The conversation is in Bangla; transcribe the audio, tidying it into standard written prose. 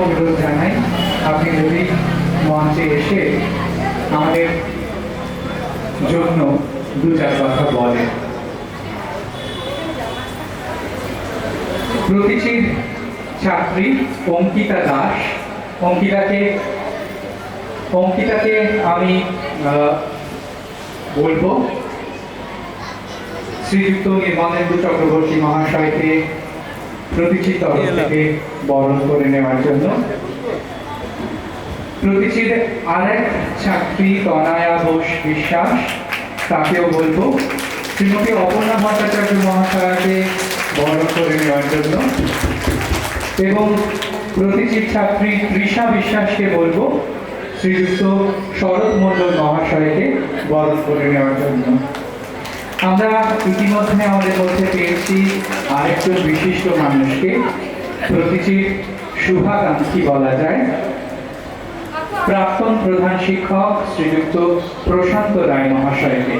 অনুরোধ জানাই আপনি যদি মঞ্চে এসে আমাদের জন্য দু চার কথা বলেন। প্রতিচির ছাত্রী অঙ্কিতা দাস, অঙ্কিতাকে আমি বলবো শ্রীযুক্ত নির্মলেন্দু চক্রবর্তী মহাশয়কে প্রতিচির তরফ থেকে বরণ করে নেওয়ার জন্য। প্রতিচির আরেক ছাত্রী তনয়া ঘোষ বিশ্বাস, তাকেও বলবো শ্রীমতী অপর্ণা ভট্টাচার্য মহাশয়কে বরণ করে নেওয়ার জন্য, এবং প্রতিচির ছাত্রী তৃষা বিশ্বাসকে বলবো শ্রীযুক্ত শরৎ মণ্ডল মহাশয়কে বরণ করে নেওয়ার জন্য। আমরা ইতিমধ্যে আমাদের মধ্যে পেয়েছি আরেকজন বিশিষ্ট মানুষকে, প্রতিচির শুভাকাঙ্ক্ষী বলা যায়, প্রাক্তন প্রধান শিক্ষক শ্রীযুক্ত প্রশান্ত রায় মহাশয়কে।